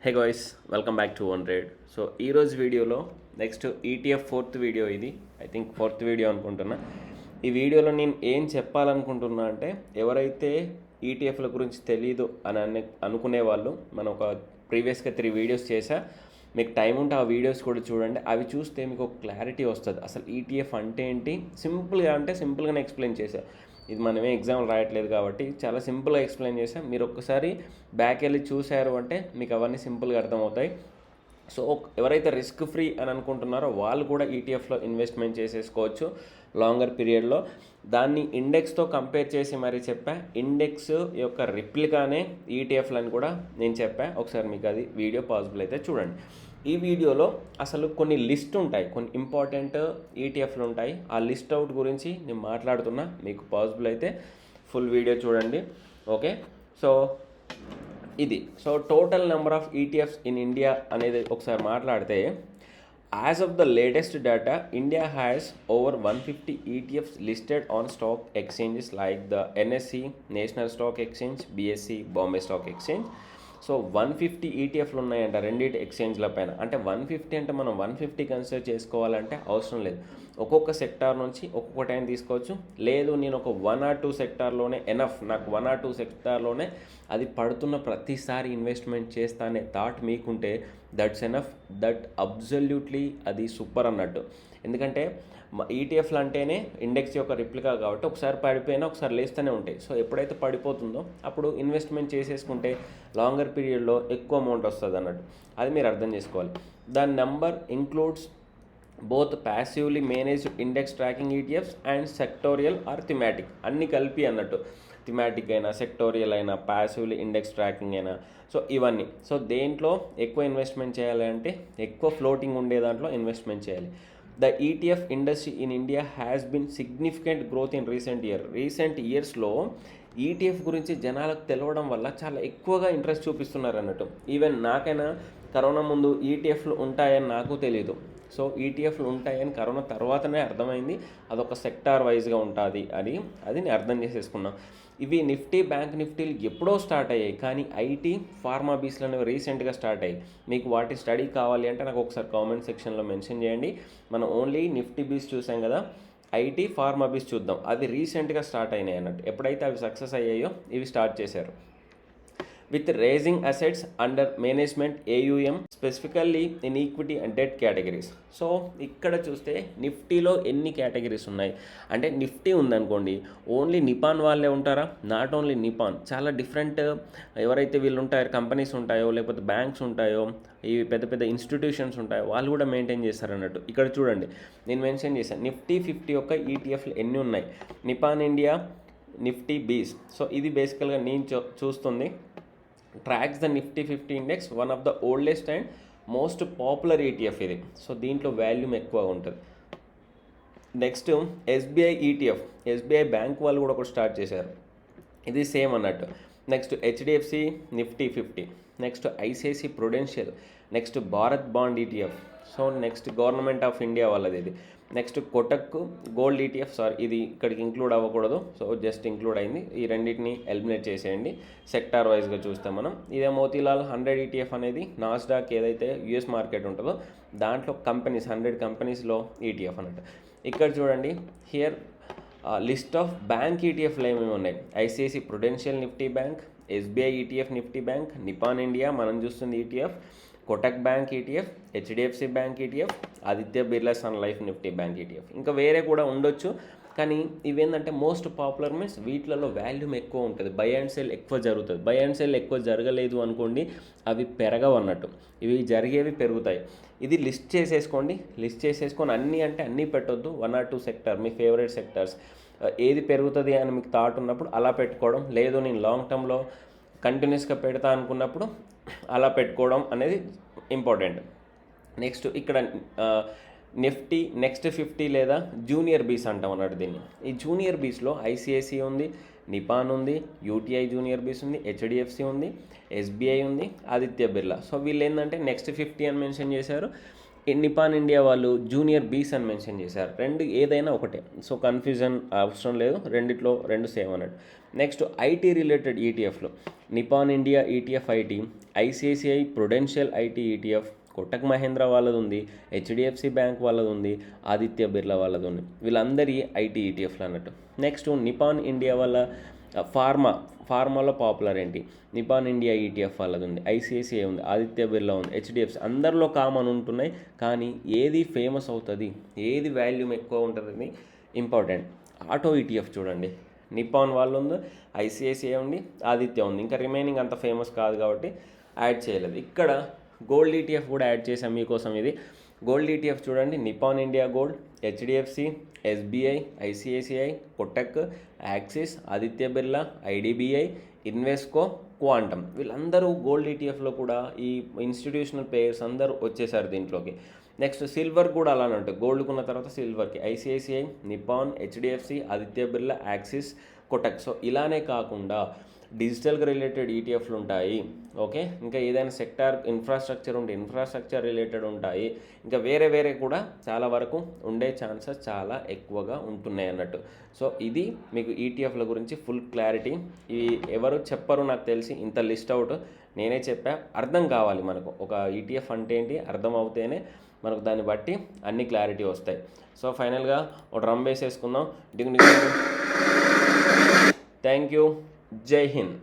Hey guys, welcome back to 100. So ఈరోజు వీడియోలో next ETF fourth video ఇది. I think fourth video అనుకుంటున్నా. ఈ వీడియోలో నేను ఏం చెప్పాలనుకుంటున్నా అంటే, ఎవరైతే ఈటీఎఫ్ల గురించి తెలీదు అని అనుకునే వాళ్ళు, మనం ఒక ప్రీవియస్గా 3 వీడియోస్ చేశా. మీకు టైం ఉంటే ఆ వీడియోస్ కూడా చూడండి. అవి చూస్తే మీకు ఒక క్లారిటీ వస్తుంది. అసలు ఈటీఎఫ్ అంటే ఏంటి, సింపుల్గానే ఎక్స్ప్లెయిన్ చేశా. ఇది మనమే ఎగ్జామ్ రాయట్లేదు కాబట్టి చాలా సింపుల్గా ఎక్స్ప్లెయిన్ చేసాం. మీరు ఒక్కసారి బ్యాక్ వెళ్ళి చూశారు అంటే మీకు అవన్నీ సింపుల్గా అర్థమవుతాయి. సో ఎవరైతే రిస్క్ ఫ్రీ అని అనుకుంటున్నారో వాళ్ళు కూడా ఈటీఎఫ్లో ఇన్వెస్ట్మెంట్ చేసేసుకోవచ్చు లాంగర్ పీరియడ్లో. దాన్ని ఇండెక్స్తో కంపేర్ చేసి మరీ చెప్పా. ఇండెక్స్ యొక్క రిప్లికానే ఈటీఎఫ్లని కూడా నేను చెప్పా. ఒకసారి మీకు అది వీడియో పాసిబుల్ అయితే చూడండి. ఈ వీడియోలో అసలు కొన్ని లిస్ట్ ఉంటాయి, కొన్ని ఇంపార్టెంట్ ఈటీఎఫ్లు ఉంటాయి. ఆ లిస్ట్ అవుట్ గురించి నేను మాట్లాడుతున్నా. మీకు పాసిబుల్ అయితే ఫుల్ వీడియో చూడండి. Okay, so total number of ETFs in India అనేది ఒకసారి మాట్లాడితే, as of the latest data, India has over 150 ETFs listed on stock exchanges like the NSE, national stock exchange, BSE, Bombay stock exchange. So 150 ఈటీఎఫ్లు ఉన్నాయంట రెండింటి ఎక్స్చేంజ్ల పైన. అంటే 150 అంటే మనం 150 consider చేసుకోవాలంటే అవసరం లేదు. ఒక్కొక్క సెక్టార్ నుంచి ఒక్కొక్క టైం తీసుకోవచ్చు. లేదు నేను ఒక 1 or 2 సెక్టార్లోనే ఎనఫ్, నాకు 1 or 2 సెక్టార్లోనే అది పడుతున్న ప్రతిసారి ఇన్వెస్ట్మెంట్ చేస్తానే థాట్ మీకుంటే, దట్స్ ఎనఫ్, దట్ అబ్జల్యూట్లీ అది సూపర్ అన్నట్టు. ఎందుకంటే ఈటీఎఫ్లు అంటేనే ఇండెక్స్ యొక్క రిప్లికా కాబట్టి ఒకసారి పడిపోయినా ఒకసారి లేస్తూనే ఉంటాయి. సో ఎప్పుడైతే పడిపోతుందో అప్పుడు ఇన్వెస్ట్మెంట్ చేసేసుకుంటే లాంగర్ పీరియడ్లో ఎక్కువ అమౌంట్ వస్తుంది అన్నట్టు. అది మీరు అర్థం చేసుకోవాలి. The number includes both passively managed index tracking ETFs and sectorial or thematic, అన్నీ కలిపి అన్నట్టు. థిమాటిక్ అయినా, సెక్టోరియల్ అయినా, ప్యాసివ్లీ ఇండెక్స్ ట్రాకింగ్ అయినా, సో ఇవన్నీ. సో దేంట్లో ఎక్కువ ఇన్వెస్ట్మెంట్ చేయాలి అంటే ఎక్కువ ఫ్లోటింగ్ ఉండే దాంట్లో ఇన్వెస్ట్మెంట్ చేయాలి. The ETF industry in India has been significant growth in recent ఇయర్స్లో ఈటీఎఫ్ గురించి జనాలకు తెలవడం వల్ల చాలా ఎక్కువగా ఇంట్రెస్ట్ చూపిస్తున్నారు అన్నట్టు. ఈవెన్ నాకైనా కరోనా ముందు ఈటీఎఫ్లు ఉంటాయని నాకు తెలియదు. సో ఈటీఎఫ్లు ఉంటాయని కరోనా తర్వాతనే అర్థమైంది. అదొక సెక్టార్ వైజ్గా ఉంటుంది అది నేను అర్థం చేసేసుకున్నాం. ఇవి నిఫ్టీ, బ్యాంక్ నిఫ్టీలు ఎప్పుడో స్టార్ట్ అయ్యాయి, కానీ ఐటీ, ఫార్మా బీస్లు అనేవి రీసెంట్గా స్టార్ట్ అయ్యాయి. మీకు వాటి స్టడీ కావాలి అంటే నాకు ఒకసారి కామెంట్ సెక్షన్లో మెన్షన్ చేయండి. మనం ఓన్లీ నిఫ్టీ బీస్ చూసాం కదా, ఐటీ, ఫార్మా బీస్ చూద్దాం. అది రీసెంట్గా స్టార్ట్ అయినాయి అన్నట్టు. ఎప్పుడైతే అవి సక్సెస్ అయ్యాయో ఇవి స్టార్ట్ చేశారు. With raging assets under management AUM specifically in equity and debt categories. So ఇక్కడ చూస్తే నిఫ్టీలో ఎన్ని కేటగిరీస్ ఉన్నాయి అంటే, నిఫ్టీ ఉందనుకోండి, ఓన్లీ నిపాన్ వాళ్ళే ఉంటారా? నాట్ ఓన్లీ నిపాన్, చాలా డిఫరెంట్ ఎవరైతే వీళ్ళు ఉంటారో, కంపెనీస్ ఉంటాయో, లేకపోతే బ్యాంక్స్ ఉంటాయో, ఈ పెద్ద పెద్ద ఇన్స్టిట్యూషన్స్ ఉంటాయో, వాళ్ళు కూడా మెయింటైన్ చేస్తారు అన్నట్టు. ఇక్కడ చూడండి, నేను మెన్షన్ చేశాను నిఫ్టీ 50 యొక్క ఈటీఎఫ్లు ఎన్ని ఉన్నాయి. నిపాన్ ఇండియా, నిఫ్టీ బీస్. సో ఇది బేసికల్గా నేను చూస్తుంది. Tracks the Nifty 50 index, one of the oldest and most popular ETF ఇది. సో దీంట్లో వాల్యూమ్ ఎక్కువ ఉంటుంది. Next SBI ETF, SBI bank వాళ్ళు కూడా ఒకటి స్టార్ట్ చేశారు, ఇది సేమ్ అన్నట్టు. Next HDFC Nifty 50, next ICICI Prudential, next Bharat bond ETF. So next government of India వాళ్ళది ఇది. నెక్స్ట్ కోటక్ గోల్డ్ ఈటీఎఫ్, ఇది ఇక్కడికి ఇంక్లూడ్ అవ్వకూడదు, సో జస్ట్ ఇంక్లూడ్ అయింది. ఈ రెండింటిని ఎలిమినేట్ చేసేయండి. సెక్టార్ వైజ్గా చూస్తే మనం ఇదే మోతీలాల్ 100 ఈటీఎఫ్ అనేది నాస్డాక్ ఏదైతే US మార్కెట్ ఉంటుందో దాంట్లో కంపెనీస్ 100 కంపెనీస్లో ఈటీఎఫ్ అన్నట్టు. ఇక్కడ చూడండి, హియర్ లిస్ట్ ఆఫ్ బ్యాంక్ ఈటీఎఫ్లు ఏమేమి ఉన్నాయి. ICICI Prudential Nifty bank, SBI ETF Nifty bank, Nippon India మనం చూస్తుంది ETF, Kotak bank ETF, HDFC bank ETF, Aditya Birla Sun Life Nifty bank ETF. ఇంకా వేరే కూడా ఉండొచ్చు, కానీ ఇవేంటంటే మోస్ట్ పాపులర్ మీన్స్ వీటిలలో వాల్యూమ్ ఎక్కువ ఉంటుంది, బై అండ్ సెల్ ఎక్కువ జరుగుతుంది. బై అండ్ సెల్ ఎక్కువ జరగలేదు అనుకోండి, అవి పెరగవు అన్నట్టు. ఇవి జరిగేవి పెరుగుతాయి. ఇది లిస్ట్ చేసేసుకొని అన్నీ అంటే అన్నీ పెట్టొద్దు. 1 or 2 sector, me favourite sectors ఏది పెరుగుతుంది అని మీకు థాట్ ఉన్నప్పుడు అలా పెట్టుకోవడం. లేదు నేను లాంగ్ టర్మ్లో కంటిన్యూస్గా పెడతా అనుకున్నప్పుడు అలా పెట్టుకోవడం అనేది ఇంపార్టెంట్. నెక్స్ట్ ఇక్కడ నిఫ్టీ నెక్స్ట్ 50 లేదా జూనియర్ బీస్ అంటాం అన్నట్టు దీన్ని. ఈ జూనియర్ బీస్లో ICICI ఉంది, నిపాన్ ఉంది, UTI జూనియర్ బీస్ ఉంది, HDFC ఉంది, SBI ఉంది, ఆదిత్య బిర్లా. సో వీళ్ళు ఏంటంటే నెక్స్ట్ 50 అని మెన్షన్ చేశారు. నిపాన్ ఇండియా వాళ్ళు జూనియర్ బీస్ అని మెన్షన్ చేశారు. రెండు ఏదైనా ఒకటే, సో కన్ఫ్యూజన్ అవసరం లేదు, రెండిట్లో రెండు సేమ్ అన్నట్టు. నెక్స్ట్ ఐటీ రిలేటెడ్ ఈటీఎఫ్లు, Nippon India ETF IT, ICICI Prudential IT ETF, Kotak Mahindra వాళ్ళది ఉంది, హెచ్డిఎఫ్సి బ్యాంక్ వాళ్ళది ఉంది, ఆదిత్య బిర్లా వాళ్ళది ఉంది. వీళ్ళందరి ఐటీ ఈటీఎఫ్లు అన్నట్టు. నెక్స్ట్ నిపాన్ ఇండియా వాళ్ళ ఫార్మాలో పాపులర్ ఏంటి, నిపాన్ ఇండియా ఈటీఎఫ్ వాళ్ళది ఉంది, ఐసిఐసిఐ ఉంది, ఆదిత్య బిర్లా ఉంది, హెచ్డిఎఫ్సి అందరిలో కామన్ ఉంటున్నాయి. కానీ ఏది ఫేమస్ అవుతుంది, ఏది వాల్యూమ్ ఎక్కువ ఉంటుంది ఇంపార్టెంట్. ఆటో ఈటీఎఫ్ చూడండి, నిపాన్ వాళ్ళు ఉంది, ఐసిఐసిఐ ఉంది, ఆదిత్య ఉంది. ఇంకా రిమైనింగ్ అంత ఫేమస్ కాదు కాబట్టి యాడ్ చేయలేదు. ఇక్కడ గోల్డ్ ఈటీఎఫ్ కూడా యాడ్ చేసాం మీకోసం. ఇది గోల్డ్ ఈటీఎఫ్ చూడండి, Nippon India gold, HDFC, SBI, ICICI, Kotak, axis, Aditya Birla, IDBI, Invesco, quantum, వీళ్ళందరూ గోల్డ్ ఈటీఎఫ్లో కూడా ఈ ఇన్స్టిట్యూషనల్ ప్లేయర్స్ అందరూ వచ్చేసారు దీంట్లోకి. నెక్స్ట్ సిల్వర్ కూడా అలానే ఉంటుంది, గోల్డ్కున్న తర్వాత సిల్వర్కి ICICI, Nippon, HDFC, Aditya Birla, Axis, Kotak. So ఇలానే కాకుండా డిజిటల్గా రిలేటెడ్ ఈటీఎఫ్లు ఉంటాయి. ఓకే, ఇంకా ఏదైనా సెక్టార్ ఇన్ఫ్రాస్ట్రక్చర్ ఉంటే ఇన్ఫ్రాస్ట్రక్చర్ రిలేటెడ్ ఉంటాయి. ఇంకా వేరే కూడా చాలా వరకు ఉండే ఛాన్సెస్ చాలా ఎక్కువగా ఉంటున్నాయి అన్నట్టు. సో ఇది మీకు ఈటీఎఫ్ల గురించి ఫుల్ క్లారిటీ. ఇవి ఎవరు చెప్పరు నాకు తెలిసి, ఇంత లిస్ట్ అవుట్ నేనే చెప్పా. అర్థం కావాలి మనకు, ఒక ఈటీఎఫ్ అంటే ఏంటి అర్థం అవుతేనే మనకు దాన్ని బట్టి అన్ని క్లారిటీ వస్తాయి. సో ఫైనల్గా ఒక డ్రమ్ వేసేసుకుందాం. Thank you. జై హింద్.